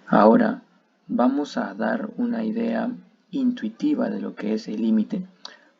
Ahora vamos a dar una idea intuitiva de lo que es el límite,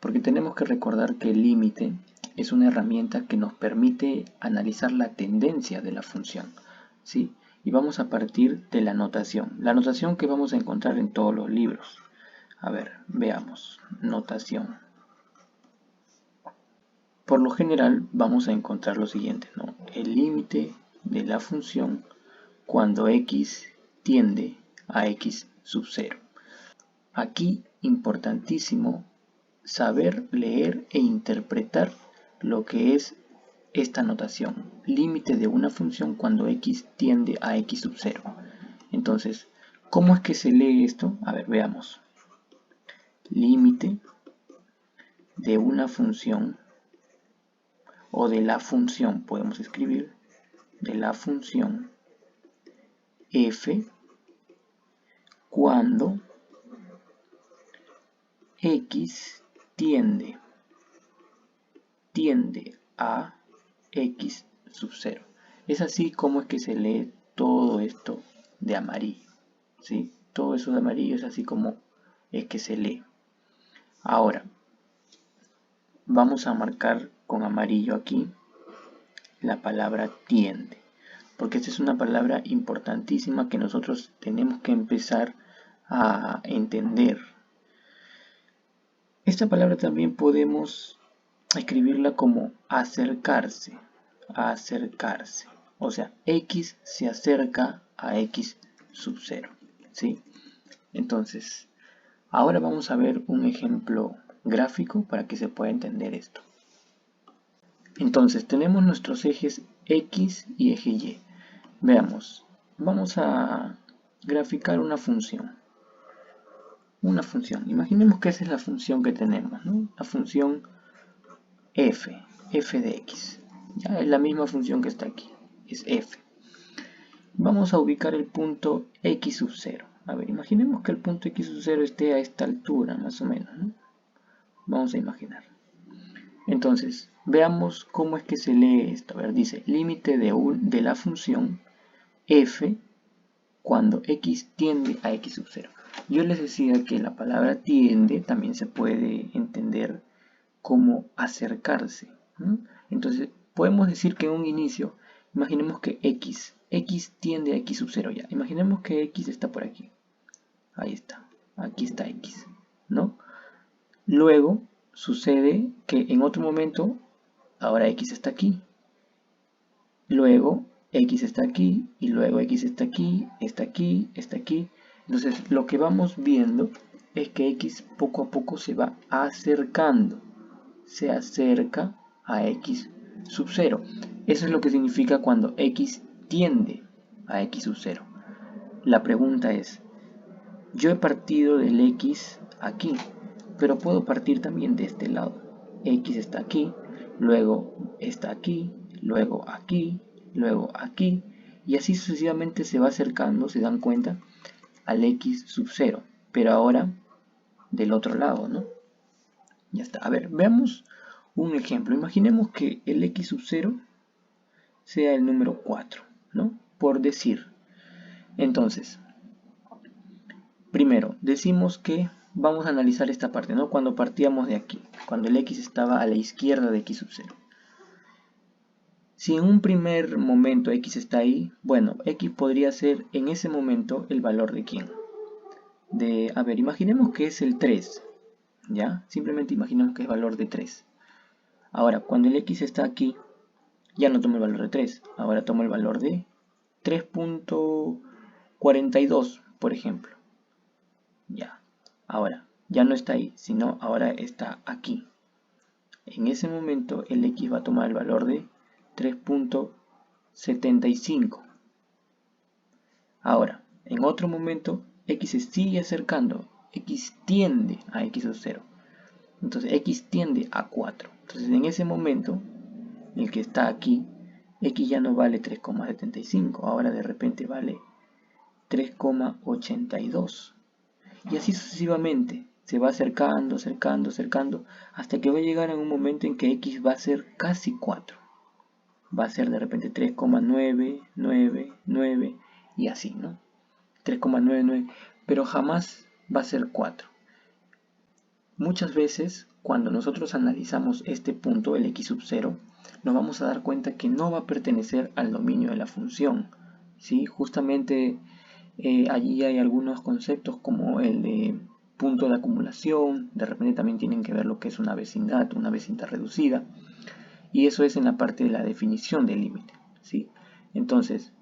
porque tenemos que recordar que el límite es una herramienta que nos permite analizar la tendencia de la función, ¿sí? Y vamos a partir de la notación que vamos a encontrar en todos los libros. A ver, veamos, notación. Por lo general vamos a encontrar lo siguiente, ¿no? El límite de la función cuando x tiende a x sub 0. Aquí, importantísimo, saber leer e interpretar lo que es esta notación. Límite de una función cuando x tiende a x sub 0. Entonces, ¿cómo es que se lee esto? A ver, veamos. Límite de una función, o de la función, podemos escribir, de la función f cuando x tiende a x sub 0. Es así como es que se lee todo esto de amarillo, ¿sí? Todo eso de amarillo es así como es que se lee. Ahora, vamos a marcar con amarillo aquí la palabra tiende, porque esta es una palabra importantísima que nosotros tenemos que empezar a entender. Esta palabra también podemos escribirla como acercarse, acercarse. O sea, x se acerca a x sub 0, ¿sí? Entonces, ahora vamos a ver un ejemplo gráfico para que se pueda entender esto. Entonces, tenemos nuestros ejes x y eje y. Veamos, vamos a graficar una función. Imaginemos que esa es la función que tenemos, ¿no? La función f de x. Ya es la misma función que está aquí, es f. Vamos a ubicar el punto x sub 0. A ver, imaginemos que el punto x sub 0 esté a esta altura, más o menos, ¿no? Vamos a imaginar. Entonces, veamos cómo es que se lee esto. A ver, dice límite de la función f cuando x tiende a x sub 0. Yo les decía que la palabra tiende también se puede entender como acercarse, ¿no? Entonces, podemos decir que en un inicio, imaginemos que x tiende a x sub 0 ya. Imaginemos que x está por aquí. Ahí está. Aquí está x, ¿no? Luego, sucede que en otro momento, ahora x está aquí. Luego, x está aquí, y luego x está aquí, está aquí, está aquí. Entonces, lo que vamos viendo es que x poco a poco se va acercando. Se acerca a x sub 0. Eso es lo que significa cuando x tiende a x sub 0. La pregunta es, yo he partido del x aquí, pero puedo partir también de este lado. X está aquí, luego está aquí, luego aquí, luego aquí, y así sucesivamente se va acercando, se dan cuenta, al x sub 0, pero ahora del otro lado, ¿no? Ya está. A ver, veamos un ejemplo. Imaginemos que el x sub 0 sea el número 4, ¿no? Por decir. Entonces, primero, decimos que vamos a analizar esta parte, ¿no? Cuando partíamos de aquí, cuando el x estaba a la izquierda de x sub 0. Si en un primer momento x está ahí, bueno, x podría ser en ese momento el valor de quién. A ver, imaginemos que es el 3, ¿ya? Simplemente imaginemos que es valor de 3. Ahora, cuando el x está aquí, ya no tomo el valor de 3, ahora tomo el valor de 3.42, por ejemplo. Ya, ahora, ya no está ahí, sino ahora está aquí. En ese momento el x va a tomar el valor de 3.75. Ahora, en otro momento, x se sigue acercando, x tiende a x sub 0. Entonces x tiende a 4. Entonces en ese momento, el que está aquí, x ya no vale 3,75, ahora de repente vale 3,82. Y así sucesivamente, se va acercando, acercando, acercando, hasta que va a llegar en un momento en que x va a ser casi 4. Va a ser de repente 3,999 y así, ¿no? 3,99, pero jamás va a ser 4. Muchas veces, cuando nosotros analizamos este punto, el x sub 0, nos vamos a dar cuenta que no va a pertenecer al dominio de la función, ¿sí? Justamente allí hay algunos conceptos como el de punto de acumulación, de repente también tienen que ver lo que es una vecindad reducida, y eso es en la parte de la definición del límite, ¿sí? Entonces,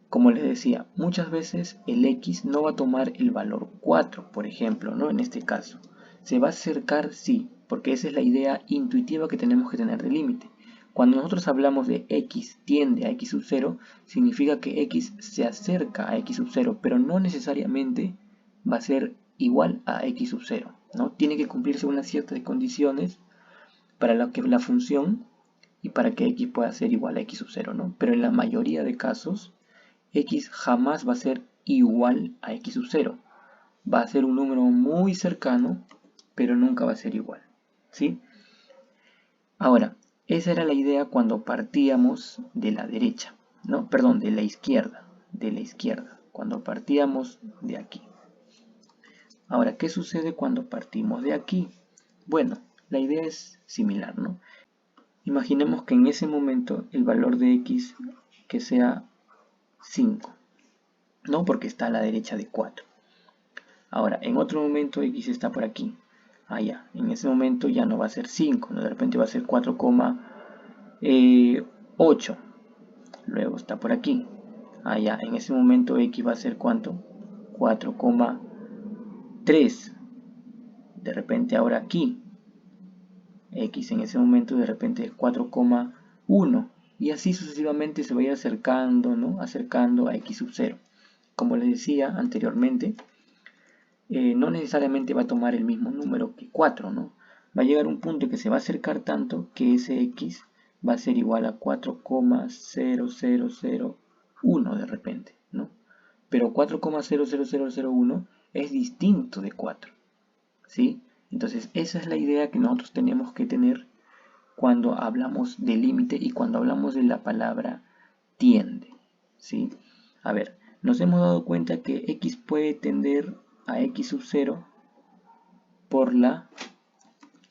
como les decía, muchas veces el x no va a tomar el valor 4, por ejemplo, ¿no? En este caso. ¿Se va a acercar? Sí, porque esa es la idea intuitiva que tenemos que tener del límite. Cuando nosotros hablamos de x tiende a x sub 0, significa que x se acerca a x sub 0, pero no necesariamente va a ser igual a x sub 0, ¿no? Tiene que cumplirse unas ciertas condiciones para la función y para que x pueda ser igual a x sub 0, ¿no? Pero en la mayoría de casos, x jamás va a ser igual a x sub 0. Va a ser un número muy cercano, pero nunca va a ser igual, ¿sí? Ahora, esa era la idea cuando partíamos de la derecha, ¿no? Perdón, de la izquierda, cuando partíamos de aquí. Ahora, ¿qué sucede cuando partimos de aquí? Bueno, la idea es similar, ¿no? Imaginemos que en ese momento el valor de x que sea 5, ¿no? Porque está a la derecha de 4. Ahora, en otro momento x está por aquí. Ya. En ese momento ya no va a ser 5, ¿no? De repente va a ser 4,8. Luego está por aquí. Ya. En ese momento x va a ser ¿cuánto? 4,3. De repente ahora aquí. X en ese momento de repente 4,1. Y así sucesivamente se va a ir acercando, ¿no? Acercando a x sub 0. Como les decía anteriormente, no necesariamente va a tomar el mismo número que 4, ¿no? Va a llegar un punto que se va a acercar tanto que ese x va a ser igual a 4,00001 de repente, ¿no? Pero 4,00001 es distinto de 4, ¿sí? Entonces esa es la idea que nosotros tenemos que tener cuando hablamos de límite y cuando hablamos de la palabra tiende, ¿sí? A ver, nos hemos dado cuenta que x puede tender a x sub 0 por la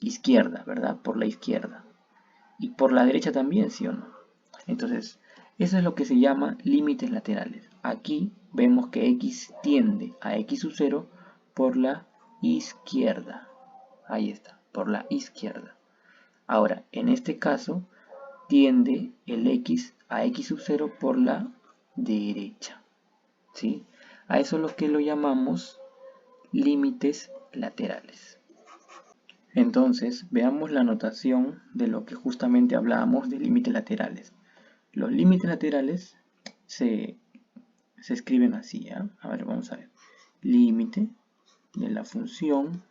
izquierda, ¿verdad? Por la izquierda. Y por la derecha también, ¿sí o no? Entonces, eso es lo que se llama límites laterales. Aquí vemos que x tiende a x sub 0 por la izquierda. Ahí está, por la izquierda. Ahora, en este caso, tiende el x a x sub 0 por la derecha, ¿sí? A eso es lo que lo llamamos límites laterales. Entonces, veamos la notación de lo que justamente hablábamos de límites laterales. Los límites laterales se escriben así, ¿ya? A ver, vamos a ver. Límite de la función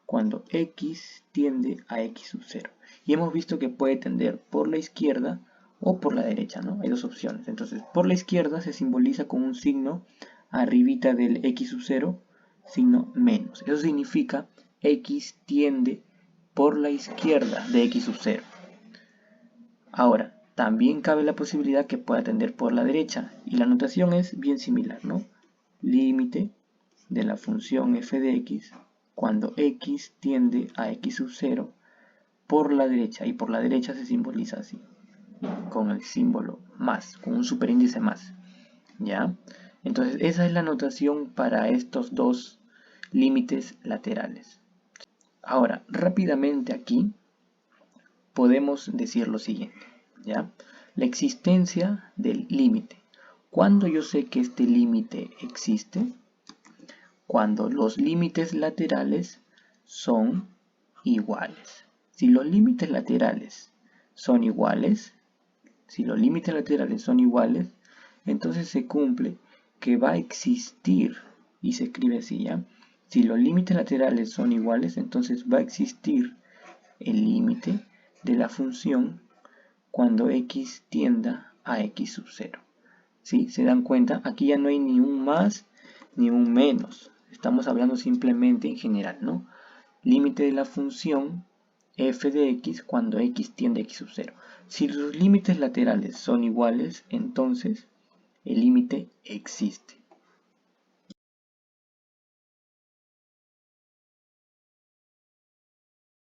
cuando x tiende a x sub 0. Y hemos visto que puede tender por la izquierda o por la derecha, ¿no? Hay dos opciones. Entonces, por la izquierda se simboliza con un signo arribita del x sub 0, signo menos. Eso significa x tiende por la izquierda de x sub 0. Ahora, también cabe la posibilidad que pueda tender por la derecha. Y la notación es bien similar, ¿no? Límite de la función f de x cuando x tiende a x sub 0 por la derecha, y por la derecha se simboliza así, con el símbolo más, con un superíndice más, ¿ya? Entonces esa es la notación para estos dos límites laterales. Ahora, rápidamente aquí podemos decir lo siguiente, ¿ya? La existencia del límite. ¿Cuándo yo sé que este límite existe? Cuando los límites laterales son iguales. Si los límites laterales son iguales, entonces se cumple que va a existir, y se escribe así, ¿ya? Si los límites laterales son iguales, entonces va a existir el límite de la función cuando x tienda a x sub 0. ¿Sí? ¿Se dan cuenta? Aquí ya no hay ni un más ni un menos. Estamos hablando simplemente en general, ¿no? Límite de la función f de x cuando x tiende a x sub 0. Si los límites laterales son iguales, entonces el límite existe.